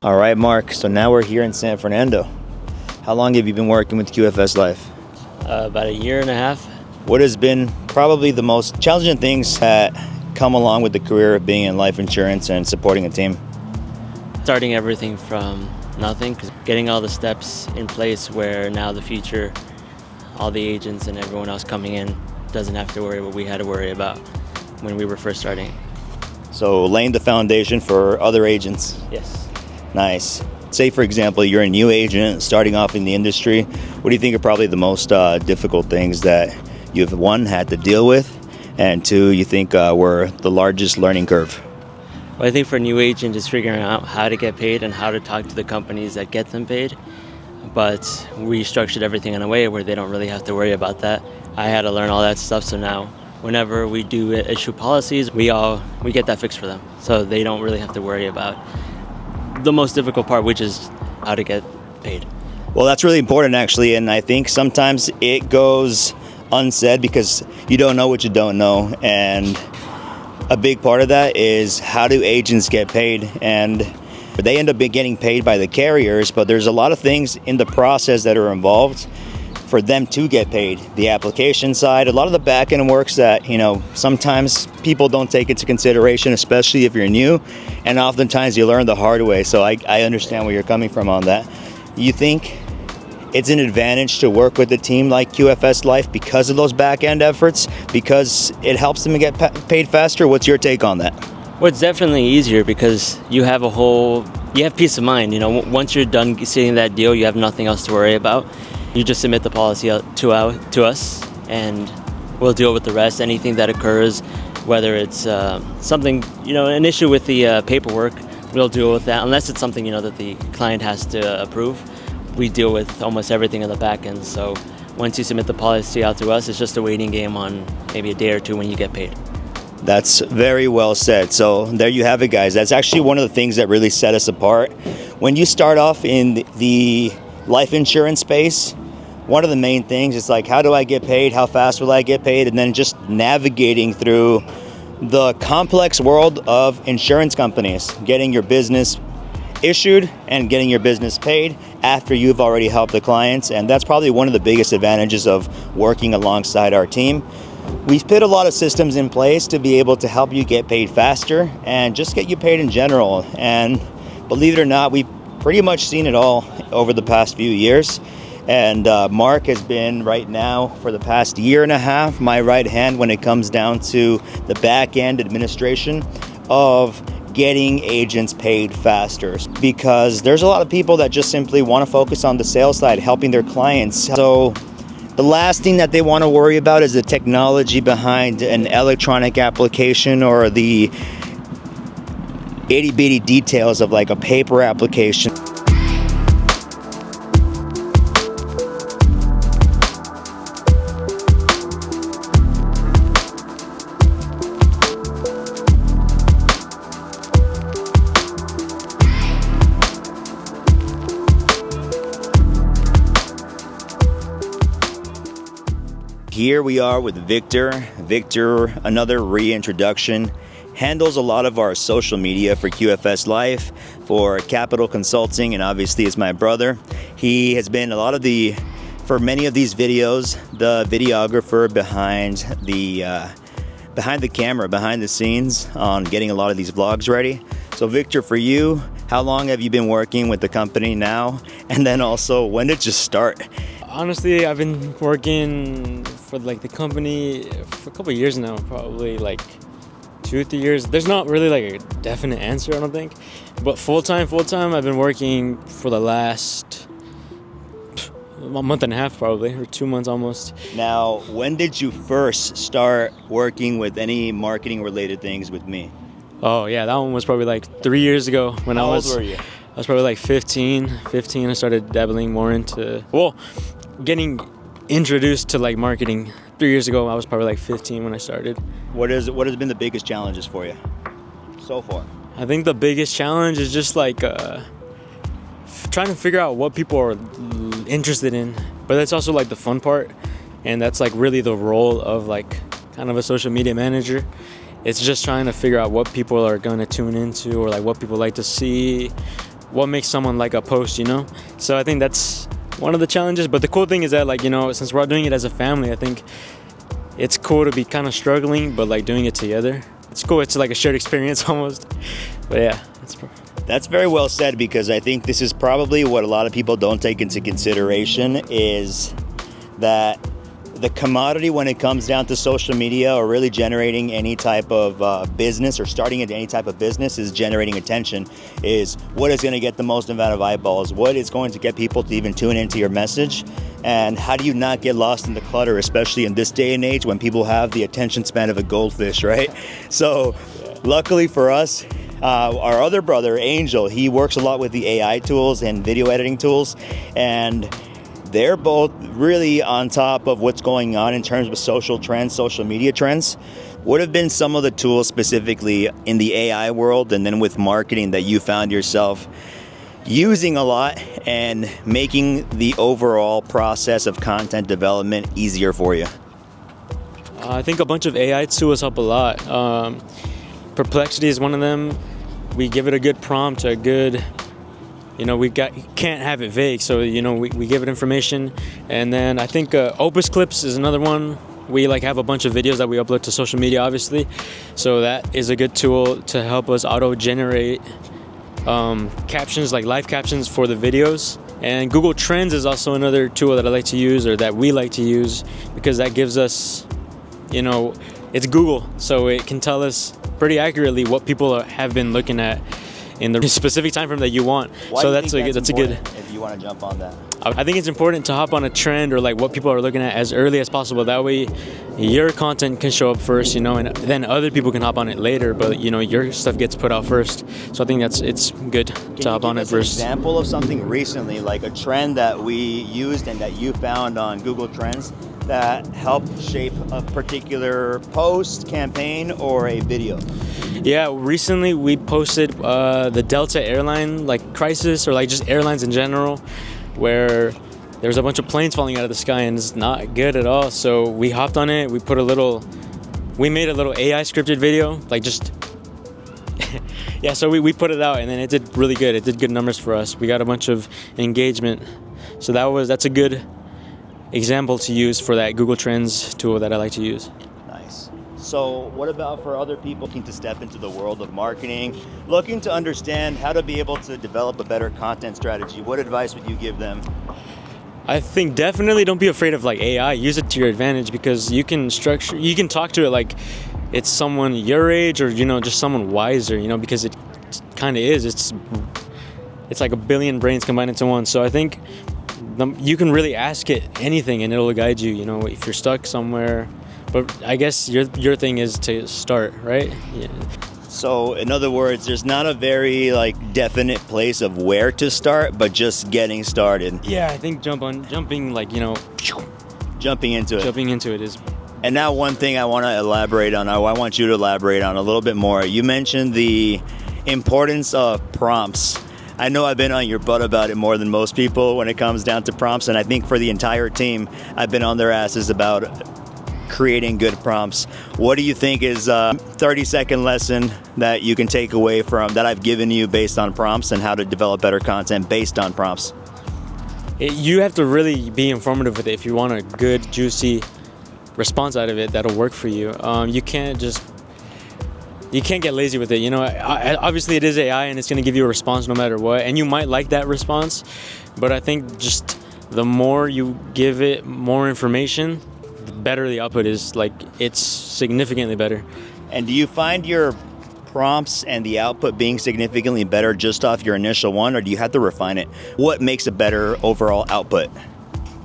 All right, Mark. So now we're here in San Fernando. How long have you been working with QFS Life? About a year and a half. What has been probably the most challenging things that come along with the career of being in life insurance and supporting a team? Starting everything from nothing, getting all the steps in place where now the future, all the agents and everyone else coming in doesn't have to worry what we had to worry about when we were first starting. So laying the foundation for other agents. Yes. Nice. Say, for example, you're a new agent starting off in the industry. What do you think are probably the most difficult things that you've, one, had to deal with, and two, you think were the largest learning curve? Well, I think for a new agent is figuring out how to get paid and how to talk to the companies that get them paid. But we structured everything in a way where they don't really have to worry about that. I had to learn all that stuff, so now whenever we do issue policies, we get that fixed for them. So they don't really have to worry about the most difficult part, which is how to get paid. Well, that's really important, actually, and I think sometimes it goes unsaid because you don't know what you don't know, and a big part of that is how do agents get paid, and they end up getting paid by the carriers, but there's a lot of things in the process that are involved for them to get paid. The application side, a lot of the back end works that, sometimes people don't take into consideration, especially if you're new, and oftentimes you learn the hard way. So I understand where you're coming from on that. You think it's an advantage to work with a team like QFS Life because of those back end efforts, because it helps them get paid faster? What's your take on that? Well, it's definitely easier because you have peace of mind. Once you're done seeing that deal, you have nothing else to worry about. You just submit the policy out to us, and we'll deal with the rest. Anything that occurs, whether it's something, an issue with the paperwork, we'll deal with that. Unless it's something, that the client has to approve, we deal with almost everything on the back end. So once you submit the policy out to us, it's just a waiting game on maybe a day or two when you get paid. That's very well said. So there you have it, guys. That's actually one of the things that really set us apart. When you start off in the life insurance space, one of the main things is like, how do I get paid? How fast will I get paid? And then just navigating through the complex world of insurance companies, getting your business issued and getting your business paid after you've already helped the clients. And that's probably one of the biggest advantages of working alongside our team. We've put a lot of systems in place to be able to help you get paid faster and just get you paid in general. And believe it or not, we've pretty much seen it all over the past few years. And Mark has been right now for the past year and a half my right hand when it comes down to the back end administration of getting agents paid faster, because there's a lot of people that just simply want to focus on the sales side, helping their clients. So the last thing that they want to worry about is the technology behind an electronic application or the itty-bitty details of like a paper application. Here we are with Victor. Victor, another reintroduction, handles a lot of our social media for QFS Life, for Capital Consulting, and obviously is my brother. He has been for many of these videos, the videographer behind the camera, behind the scenes on getting a lot of these vlogs ready. So Victor, for you, how long have you been working with the company now? And then also, when did you start? Honestly, I've been working for the company for a couple of years now, probably 2-3 years. There's not really a definite answer, I don't think. But full-time, I've been working for the last a month and a half probably, or 2 months almost. Now, when did you first start working with any marketing related things with me? Oh yeah, that one was probably 3 years ago when How old were you? I was probably 15. I started dabbling more into, getting introduced to marketing 3 years ago. I was probably 15 when I started. What has been the biggest challenges for you so far? I think the biggest challenge is just trying to figure out what people are interested in, but that's also the fun part, and that's really the role of kind of a social media manager. It's just trying to figure out what people are going to tune into, or what people like to see, what makes someone like a post, So I think that's one of the challenges. But the cool thing is that, like, since we're all doing it as a family, I think it's cool to be kind of struggling, but like doing it together. It's cool. It's like a shared experience almost. But yeah, That's very well said, because I think this is probably what a lot of people don't take into consideration, is that the commodity when it comes down to social media or really generating any type of business or starting into any type of business is generating attention, is what is going to get the most amount of eyeballs, what is going to get people to even tune into your message, and how do you not get lost in the clutter, especially in this day and age when people have the attention span of a goldfish, right? So luckily for us, our other brother, Angel, he works a lot with the AI tools and video editing tools, and they're both really on top of what's going on in terms of social trends, social media trends. What have been some of the tools specifically in the AI world and then with marketing that you found yourself using a lot and making the overall process of content development easier for you? I think a bunch of AI tools help a lot. Perplexity is one of them. We give it a good prompt, we can't have it vague, so we give it information. And then I think Opus Clips is another one. We have a bunch of videos that we upload to social media, obviously, so that is a good tool to help us auto-generate captions, like live captions for the videos. And Google Trends is also another tool that I like to use, or that we like to use, because that gives us, it's Google, so it can tell us pretty accurately what people have been looking at in the specific time frame that you want. Why so do you that's think a good. If you want to jump on that, I think it's important to hop on a trend or like what people are looking at as early as possible. That way, your content can show up first, and then other people can hop on it later. But your stuff gets put out first. So I think it's good to hop on it first. An example of something recently, like a trend that we used and that you found on Google Trends that helped shape a particular post, campaign, or a video? Yeah, recently we posted the Delta airline crisis, or just airlines in general, where there's a bunch of planes falling out of the sky and it's not good at all. So we hopped on it. We made a little AI scripted video, yeah. So we put it out, and then it did really good. It did good numbers for us. We got a bunch of engagement. So that's a good example to use for that Google Trends tool that I like to use. Nice. So what about for other people looking to step into the world of marketing, looking to understand how to be able to develop a better content strategy? What advice would you give them? I think definitely don't be afraid of AI. Use it to your advantage, because you can talk to it like it's someone your age, or just someone wiser, because it kind of is. It's like a billion brains combined into one. So I think you can really ask it anything and it'll guide you, if you're stuck somewhere. But I guess your thing is to start, right? Yeah. So in other words, there's not a very definite place of where to start, but just getting started. Yeah, I think jumping into it is. And now one thing I want to elaborate on, I want you to elaborate on a little bit more. You mentioned the importance of prompts. I know I've been on your butt about it more than most people when it comes down to prompts, and I think for the entire team, I've been on their asses about creating good prompts. What do you think is a 30-second lesson that you can take away from that I've given you based on prompts, and how to develop better content based on prompts? You have to really be informative with it if you want a good, juicy response out of it that'll work for you. You can't get lazy with it. Obviously it is AI and it's going to give you a response no matter what. And you might like that response, but I think just the more you give it more information, the better the output is. It's significantly better. And do you find your prompts and the output being significantly better just off your initial one, or do you have to refine it? What makes a better overall output?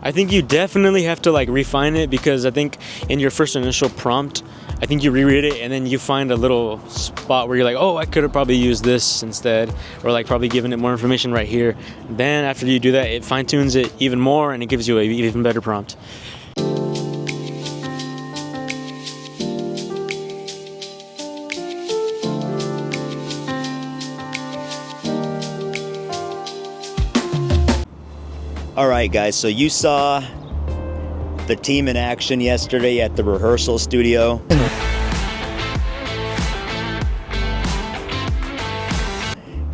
I think you definitely have to refine it, because I think in your first initial prompt, I think you reread it and then you find a little spot where you're like, oh, I could have probably used this instead, or probably given it more information right here. Then after you do that, it fine tunes it even more and it gives you an even better prompt. All right, guys, so you saw the team in action yesterday at the rehearsal studio.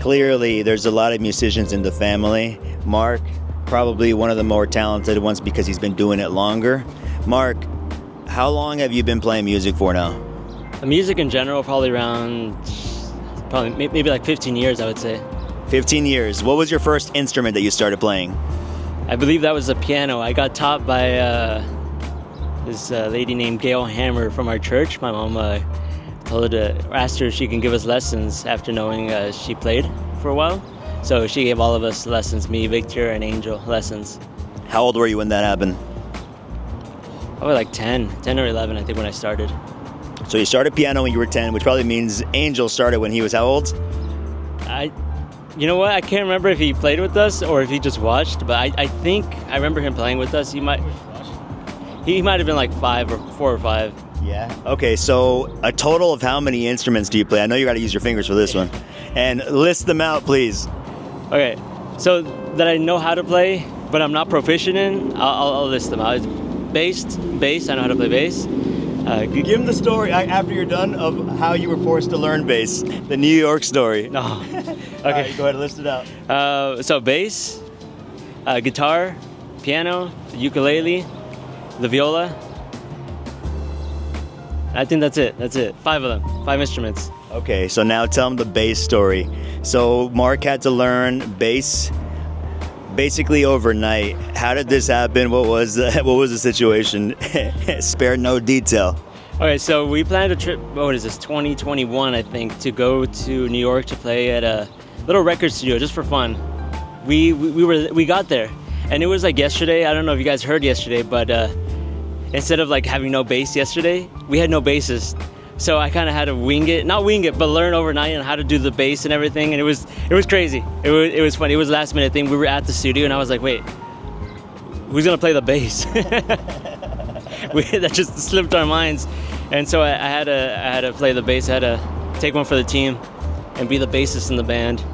Clearly, there's a lot of musicians in the family. Mark, probably one of the more talented ones because he's been doing it longer. Mark, how long have you been playing music for now? The music in general, probably maybe like 15 years, I would say. 15 years. What was your first instrument that you started playing? I believe that was the piano. I got taught by this lady named Gail Hammer from our church. My mom asked her if she can give us lessons after knowing she played for a while. So she gave all of us lessons, me, Victor, and Angel, lessons. How old were you when that happened? Probably like 10 or 11, I think, when I started. So you started piano when you were 10, which probably means Angel started when he was how old? You know what? I can't remember if he played with us or if he just watched, but I think I remember him playing with us. He might have been like 4 or 5. Yeah. Okay, so a total of how many instruments do you play? I know you got to use your fingers for this one. And list them out, please. Okay, so that I know how to play, but I'm not proficient in, I'll list them out. It's bass, I know how to play bass. Give him the story after you're done of how you were forced to learn bass, the New York story. No. Okay, right, go ahead and list it out. So bass, guitar, piano, ukulele, the viola. I think that's it. 5 of them, 5 instruments. Okay, so now tell him the bass story. So Mark had to learn bass basically overnight. How did this happen? What was the situation? Spare no detail. Okay, so we planned a trip, 2021, I think, to go to New York to play at a little record studio just for fun. We got there, and it was like yesterday. I don't know if you guys heard yesterday, but instead of like having no bass yesterday, we had no bassist. So I kind of had to not wing it, but learn overnight on how to do the bass and everything. And it was crazy. It was funny. It was a last minute thing. We were at the studio and I was like, wait, who's gonna play the bass? That just slipped our minds. And so I had to play the bass. I had to take one for the team and be the bassist in the band.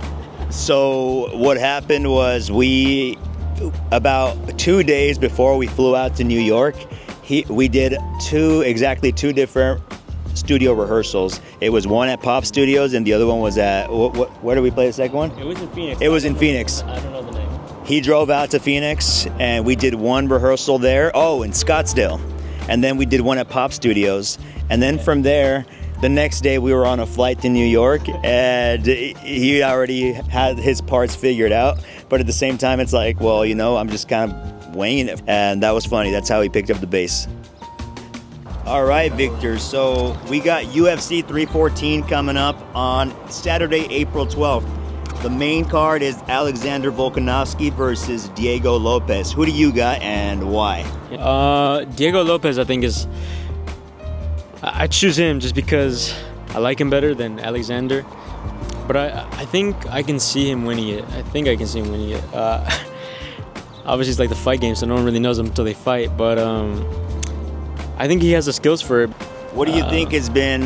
So what happened was about 2 days before we flew out to New York, we did exactly two different studio rehearsals. It was one at Pop Studios and the other one was at where did we play the second one? It was in Phoenix. It was in Phoenix. I don't know the name. He drove out to Phoenix and we did one rehearsal there. Oh, in Scottsdale. And then we did one at Pop Studios. And then from there, the next day we were on a flight to New York and he already had his parts figured out. But at the same time, it's like, well, I'm just kind of winging it. And that was funny. That's how he picked up the bass. All right, Victor. So we got UFC 314 coming up on Saturday, April 12th. The main card is Alexander Volkanovski versus Diego Lopez. Who do you got and why? Diego Lopez, I think I choose him just because I like him better than Alexander. But I think I can see him winning it. Obviously, it's like the fight game, so no one really knows him until they fight. But I think he has the skills for it. What do you think has been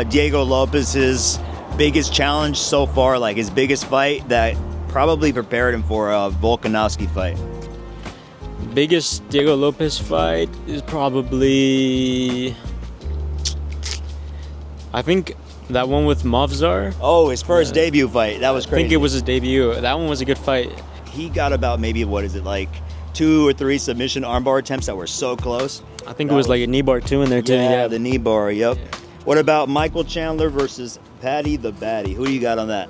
Diego Lopez's biggest challenge so far, like his biggest fight that probably prepared him for a Volkanovski fight? Biggest Diego Lopez fight is probably, I think, that one with Movzar. Oh, his first debut fight. That was crazy. I think it was his debut. That one was a good fight. He got about maybe, 2 or 3 submission armbar attempts that were so close. I think it was like a knee bar too in there too. Yeah, the knee bar, yep. Yeah. What about Michael Chandler versus Patty the Batty? Who do you got on that?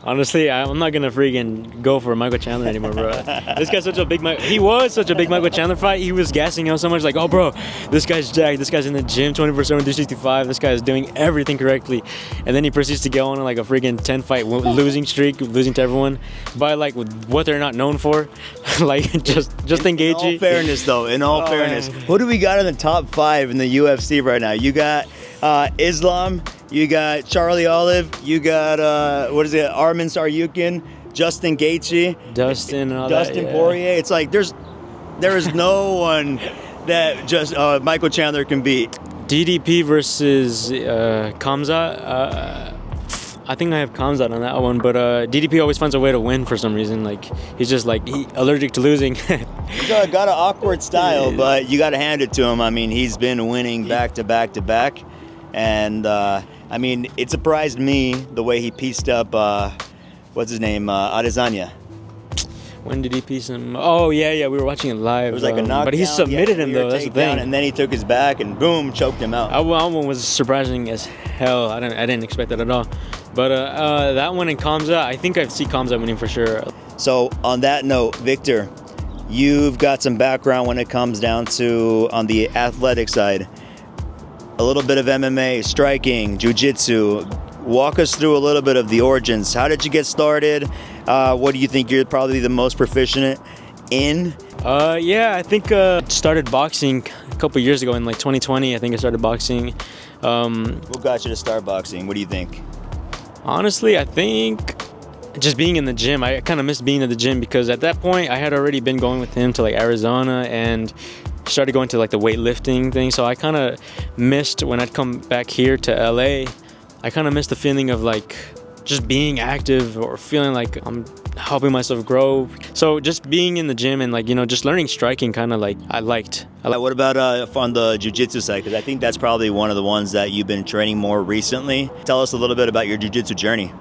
Honestly, I'm not gonna freaking go for Michael Chandler anymore, bro. This guy's such a big he was such a big Michael Chandler fight. He was gassing out so much, like, oh, bro, this guy's jacked. This guy's in the gym 24/7, 365. This guy's doing everything correctly, and then he proceeds to go on like a freaking 10-fight losing streak, losing to everyone by like what they're not known for, like just engaging. In all fairness, though, man. Who do we got in the top 5 in the UFC right now? You got Islam. You got Charlie Olive. You got Armin Saryukin, Justin Gaethje, Dustin Poirier. It's like there is no one that just Michael Chandler can beat. DDP versus Khamzat. I think I have Khamzat on that one, but DDP always finds a way to win for some reason. Like he's just like allergic to losing. He's got an awkward style, but you got to hand it to him. I mean, he's been winning back to back to back, and it surprised me the way he pieced up what's his name, Adesanya. When did he piece him? Oh yeah, we were watching it live. It was like a knockdown. But he submitted him though. That's the thing. And then he took his back and boom, choked him out. That one was surprising as hell. I didn't expect that at all. But that one in Kamza, I think I see Kamza winning for sure. So on that note, Victor, you've got some background when it comes down to on the athletic side. A little bit of MMA, striking, jiu-jitsu. Walk us through a little bit of the origins. How did you get started? What do you think you're probably the most proficient in? I think started boxing a couple years ago in like 2020. I think I started boxing. What got you to start boxing? What do you think? Honestly, I think just being in the gym. I kind of missed being in the gym because at that point I had already been going with him to like Arizona and started going to like the weightlifting thing. So I kind of missed when I'd come back here to LA. I kind of missed the feeling of like just being active or feeling like I'm helping myself grow. So just being in the gym and like, just learning striking kind of like I liked. What about on the jiu-jitsu side? Because I think that's probably one of the ones that you've been training more recently. Tell us a little bit about your jiu-jitsu journey.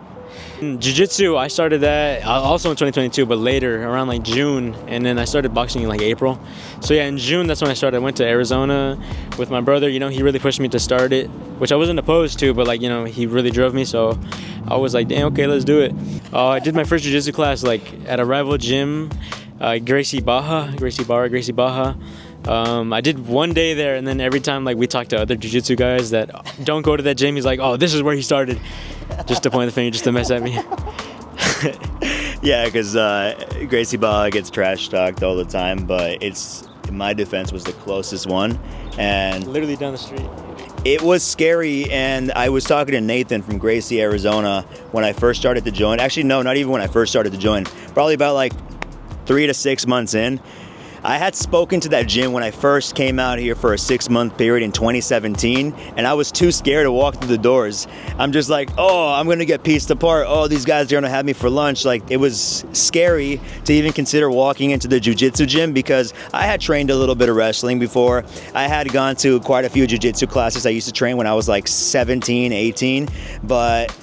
Jiu-jitsu, I started that also in 2022, but later, around like June, and then I started boxing in like April. So yeah, in June, that's when I started. I went to Arizona with my brother. He really pushed me to start it, which I wasn't opposed to, but like, he really drove me, so I was like, damn, okay, let's do it. I did my first jiu-jitsu class like at a rival gym, Gracie Baja. I did one day there, and then every time like we talked to other jiu-jitsu guys that don't go to that gym, he's like, oh, this is where he started. Just to point the finger, just to mess at me. Yeah, because Gracie Baja gets trash talked all the time, but it's, in my defense, was the closest one. And literally down the street. It was scary, and I was talking to Nathan from Gracie, Arizona, when I first started to join. Actually, no, not even when I first started to join. Probably about like 3 to 6 months in. I had spoken to that gym when I first came out here for a 6-month period in 2017, and I was too scared to walk through the doors. I'm just like, oh, I'm gonna get pieced apart. Oh, these guys are gonna have me for lunch. Like, it was scary to even consider walking into the jiu-jitsu gym because I had trained a little bit of wrestling before. I had gone to quite a few jiu-jitsu classes. I used to train when I was like 17, 18, but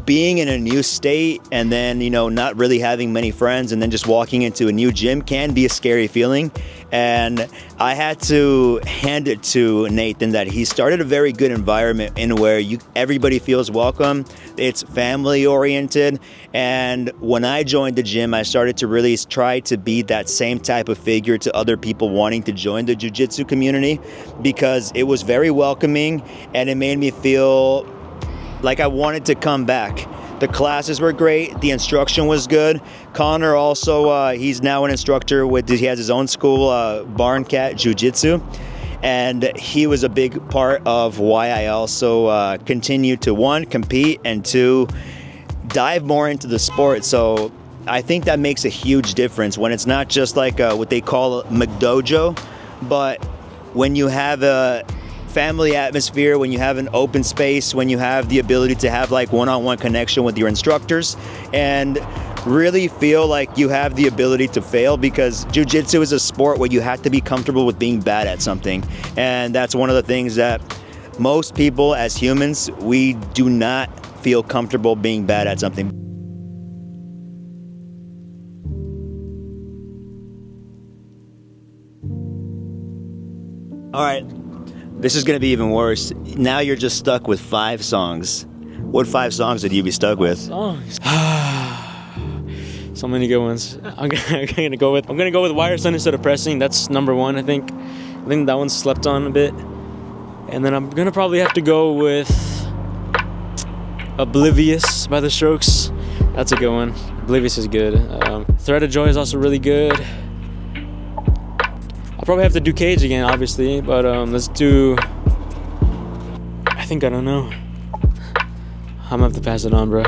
being in a new state and then, not really having many friends and then just walking into a new gym can be a scary feeling. And I had to hand it to Nathan that he started a very good environment in where everybody feels welcome. It's family oriented. And when I joined the gym, I started to really try to be that same type of figure to other people wanting to join the jiu-jitsu community because it was very welcoming and it made me feel like I wanted to come back. The classes were great. The instruction was good. Connor also, he's now an instructor he has his own school, Barn Cat Jiu-Jitsu. And he was a big part of why I also continue to, 1, compete, and 2, dive more into the sport. So I think that makes a huge difference when it's not just like what they call a McDojo, but when you have a family atmosphere, when you have an open space, when you have the ability to have like one-on-one connection with your instructors and really feel like you have the ability to fail, because jiu-jitsu is a sport where you have to be comfortable with being bad at something. And that's one of the things that most people as humans, we do not feel comfortable being bad at something. All right. This is going to be even worse. Now you're just stuck with 5 songs. What 5 songs would you be stuck with? Songs. So many good ones. I'm gonna go with Wire Sun instead of Pressing. That's number 1, I think. I think that one's slept on a bit. And then I'm gonna probably have to go with Oblivious by The Strokes. That's a good one. Oblivious is good. Thread of Joy is also really good. I'll probably have to do Cage again, obviously, but let's do. I don't know. I'm gonna have to pass it on, bro.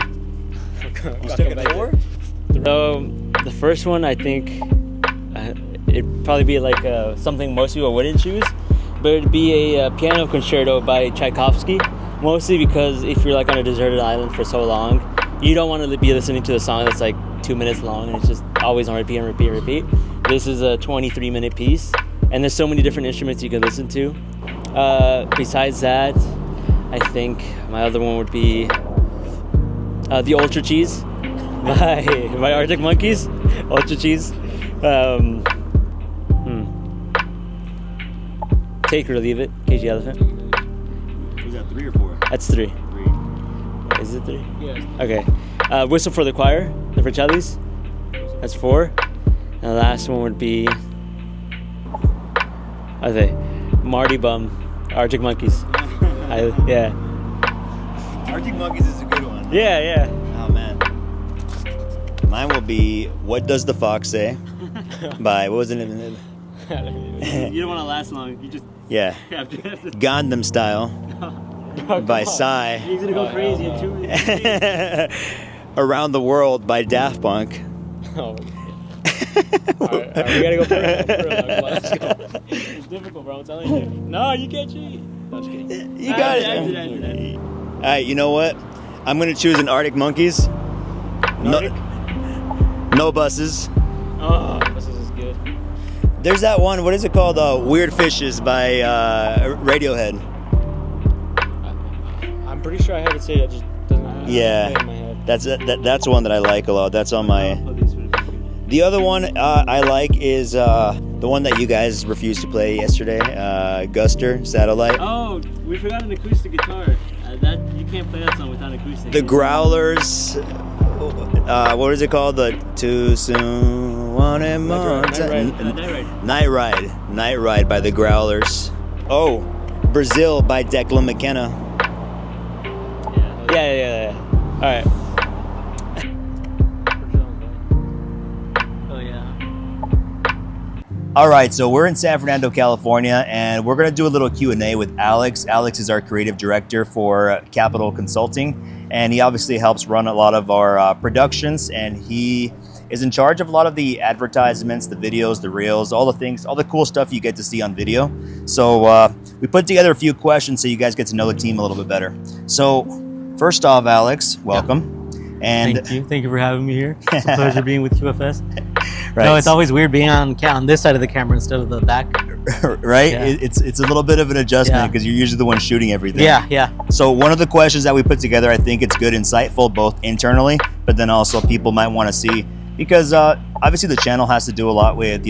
You stuck at 4? The first one, I think it'd probably be like something most people wouldn't choose, but it'd be a piano concerto by Tchaikovsky. Mostly because if you're like on a deserted island for so long, you don't want to be listening to a song that's like 2 minutes long and it's just always on repeat and repeat and repeat. This is a 23-minute piece, and there's so many different instruments you can listen to. Besides that, I think my other one would be the Ultra Cheese. by Arctic Monkeys, Ultra Cheese. Take or leave it, KG Elephant. Was that 3 or 4? That's 3. 3. Is it 3? Yes. Okay. Whistle for the Choir, the Fratellis. That's 4. And the last one would be, I say, Marty Bum, Arctic Monkeys. Yeah. Arctic Monkeys is a good one. Yeah. Oh man. Mine will be What Does the Fox Say? By, what was the name of it? You don't want to last long. You just Yeah. have to. Gangnam Style by Psy. You're gonna go crazy in 2 minutes. Around the World by Daft Punk. Oh. Alright, we gotta go for it. Let's go. It's difficult, bro. I'm telling you. No, you can't cheat. No, just kidding. You got it. Alright, you know what? I'm gonna choose an Arctic Monkeys. No buses. Oh, this is good. There's that one, what is it called? Weird Fishes by Radiohead. I'm pretty sure I heard it say that, just doesn't have it in my head. That's one that I like a lot. That's on my... The other one I like is the one that you guys refused to play yesterday, Guster, Satellite. Oh, we forgot an acoustic guitar. That you can't play that song without acoustic. The Growlers, what is it called? The Too Soon Wanted More Night Ride by the Growlers. Oh, Brazil by Declan McKenna. Yeah. All right. All right, so we're in San Fernando, California, and we're going to do a little Q&A with Alex. Alex is our creative director for Capital Consulting, and he obviously helps run a lot of our productions, and he is in charge of a lot of the advertisements, the videos, the reels, all the things, all the cool stuff you get to see on video. So we put together a few questions so you guys get to know the team a little bit better. So first off, Alex, welcome. And Thank you for having me here. It's a pleasure being with QFS. Right. No, it's always weird being on this side of the camera instead of the back. Right? Yeah. It's a little bit of an adjustment because you're usually the one shooting everything. Yeah. So one of the questions that we put together, I think it's good, insightful, both internally, but then also people might want to see, because obviously the channel has to do a lot with,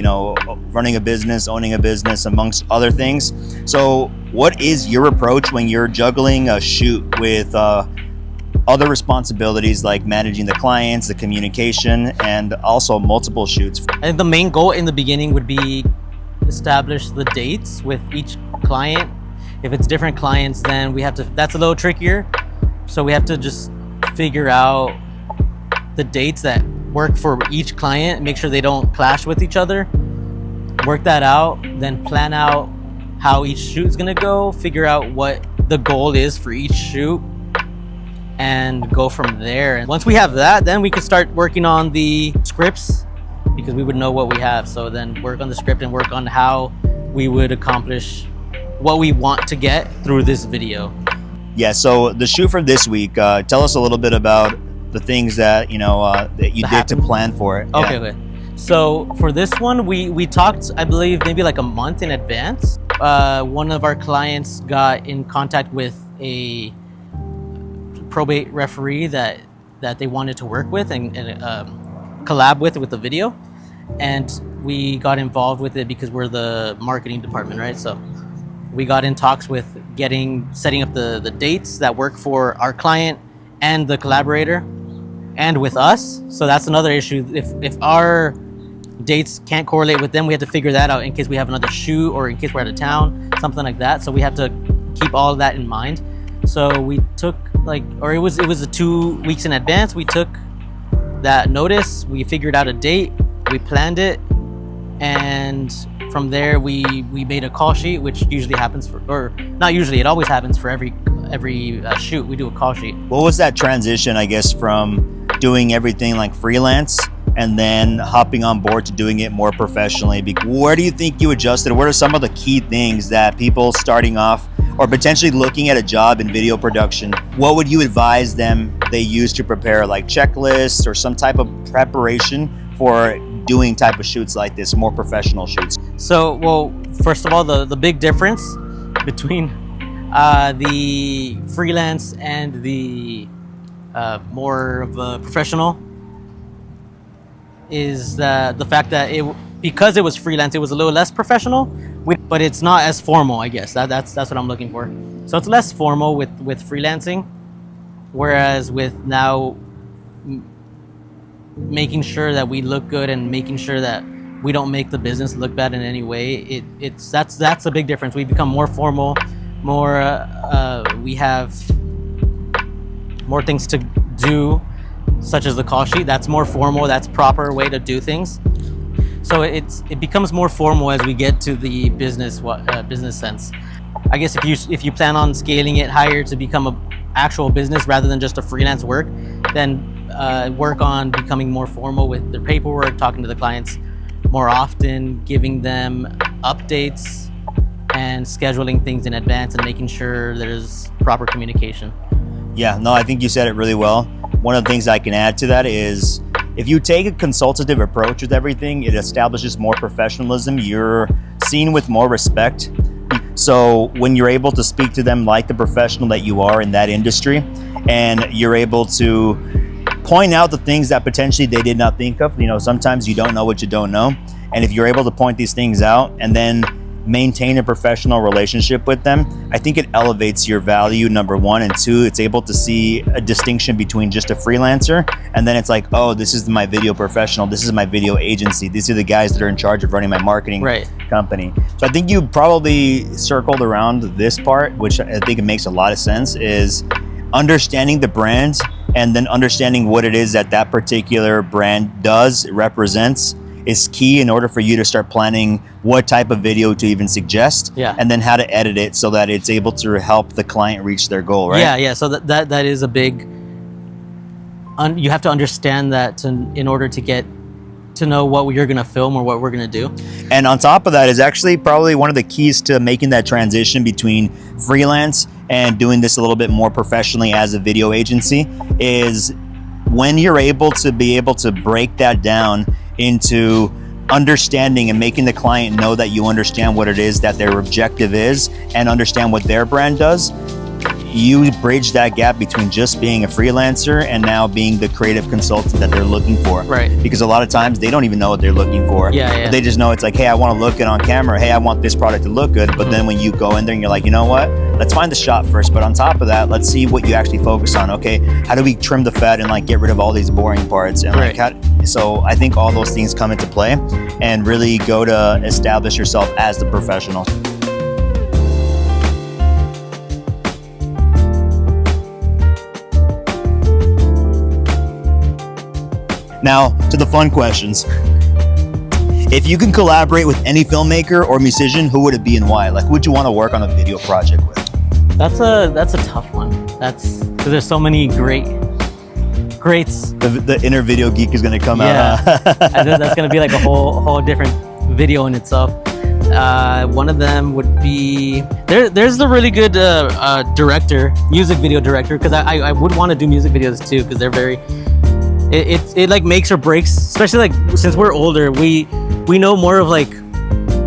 running a business, owning a business, amongst other things. So what is your approach when you're juggling a shoot with other responsibilities like managing the clients, the communication, and also multiple shoots? I think the main goal in the beginning would be establish the dates with each client. If it's different clients, then that's a little trickier. So we have to just figure out the dates that work for each client, make sure they don't clash with each other, work that out, then plan out how each shoot is gonna go, figure out what the goal is for each shoot, and go from there. And once we have that, then we can start working on the scripts, because we would know what we have. So then work on the script and work on how we would accomplish what we want to get through this video. Yeah, so the shoot for this week, tell us a little bit about the things that that you did to plan for it. Okay. So for this one, we talked, I believe, maybe like a month in advance. One of our clients got in contact with a probate referee that they wanted to work with and collab with the video, and we got involved with it because we're the marketing department, right? So we got in talks with setting up the dates that work for our client and the collaborator and with us. So that's another issue. If our dates can't correlate with them, we have to figure that out in case we have another shoot or in case we're out of town, something like that. So we have to keep all of that in mind. So we took it was 2 weeks in advance. We took that notice, we figured out a date, we planned it, and from there we made a call sheet, which usually happens it always happens for every shoot. We do a call sheet. What was that transition, I guess, from doing everything like freelance and then hopping on board to doing it more professionally? Where do you think you adjusted? What are some of the key things that people starting off or potentially looking at a job in video production, what would you advise them they use to prepare, like checklists or some type of preparation for doing type of shoots like this, more professional shoots? So, well, first of all, the big difference between the freelance and the more of a professional is the fact that because it was freelance, it was a little less professional, but it's not as formal, I guess. That's what I'm looking for. So it's less formal with freelancing, whereas with now making sure that we look good and making sure that we don't make the business look bad in any way, that's a big difference. We become more formal, more we have more things to do, such as the call sheet. That's more formal, that's proper way to do things. So it becomes more formal as we get to the business sense. I guess if you plan on scaling it higher to become an actual business rather than just a freelance work, then work on becoming more formal with their paperwork, talking to the clients more often, giving them updates, and scheduling things in advance and making sure there's proper communication. Yeah, no, I think you said it really well. One of the things I can add to that is if you take a consultative approach with everything, it establishes more professionalism. You're seen with more respect. So when you're able to speak to them like the professional that you are in that industry, and you're able to point out the things that potentially they did not think of, sometimes you don't know what you don't know. And if you're able to point these things out and then maintain a professional relationship with them, I think it elevates your value, number one, and two, it's able to see a distinction between just a freelancer, and then it's like, oh, this is my video professional, this is my video agency, these are the guys that are in charge of running my marketing company. So I think you probably circled around this part, which I think it makes a lot of sense, is understanding the brand and then understanding what it is that particular brand does, represents, is key in order for you to start planning what type of video to even suggest, and then how to edit it so that it's able to help the client reach their goal, right? Yeah. So that is a big. You have to understand that in order to get to know what you're going to film or what we're going to do. And on top of that is actually probably one of the keys to making that transition between freelance and doing this a little bit more professionally as a video agency is when you're able to break that down into understanding and making the client know that you understand what it is that their objective is and understand what their brand does. You bridge that gap between just being a freelancer and now being the creative consultant that they're looking for. Right. Because a lot of times they don't even know what they're looking for. Yeah. They just know it's like, hey, I want to look good on camera. Hey, I want this product to look good. But then when you go in there and you're like, you know what? Let's find the shot first. But on top of that, let's see what you actually focus on. Okay, how do we trim the fat and like get rid of all these boring parts? And so I think all those things come into play and really go to establish yourself as the professional. Now, to the fun questions. If you can collaborate with any filmmaker or musician, who would it be and why? Like, who would you want to work on a video project with? That's a tough one. That's because there's so many greats. The inner video geek is going to come out. That's going to be like a whole different video in itself. One of them would be there's the really good music video director, because I would want to do music videos too, because they're very. It like makes or breaks, especially like since we're older, we know more of like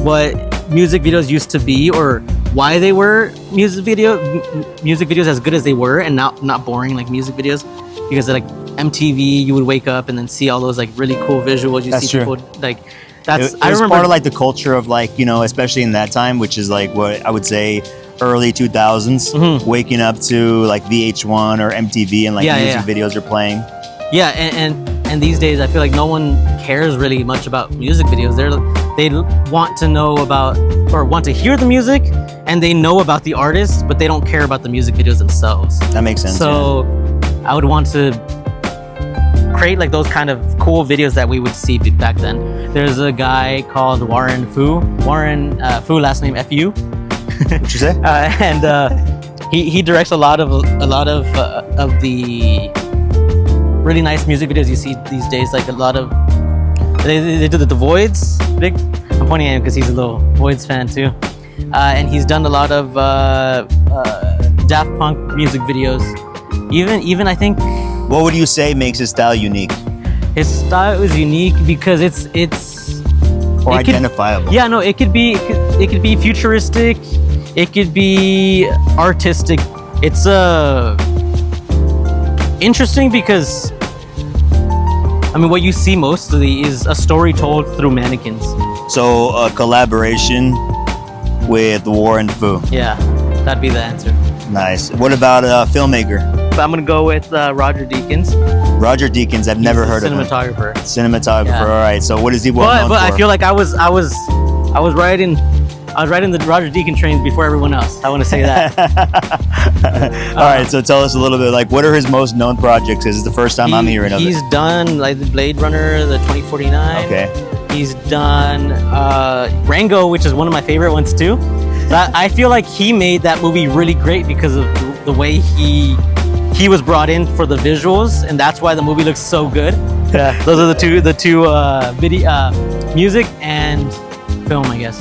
what music videos used to be or why they were music videos as good as they were and not boring like music videos, because like MTV, you would wake up and then see all those like really cool visuals. That's see true. People like It was part of like the culture of like, especially in that time, which is like what I would say early 2000s, waking up to like VH1 or MTV and like music videos are playing. Yeah, and these days I feel like no one cares really much about music videos. They want to know about or want to hear the music, and they know about the artists, but they don't care about the music videos themselves. That makes sense. So I would want to create like those kind of cool videos that we would see back then. There's a guy called Warren Fu, last name Fu. What'd you say? He directs a lot of the really nice music videos you see these days. Like a lot of they do the Voids. I'm pointing at him because he's a little Voids fan too, and he's done a lot of Daft Punk music videos. Even I think. What would you say makes his style unique? His style is unique because it's identifiable. It could be futuristic. It could be artistic. It's interesting because I mean, what you see mostly is a story told through mannequins. So a collaboration with Warren Fu. Yeah, that'd be the answer. Nice. What about a filmmaker? But I'm gonna go with Roger Deakins. Roger Deakins. I've never heard of him. Cinematographer. Cinematographer. Yeah. All right. So what is he well known But for? I feel like I was riding the Roger Deakins train before everyone else. I want to say that. All right. So tell us a little bit. Like, what are his most known projects? This is the first time I'm hearing of He's it. done like the Blade Runner, the 2049. Okay. He's done Rango, which is one of my favorite ones too. I feel like he made that movie really great because of the way he was brought in for the visuals, and that's why the movie looks so good. Yeah, those are the two video music and film, I guess.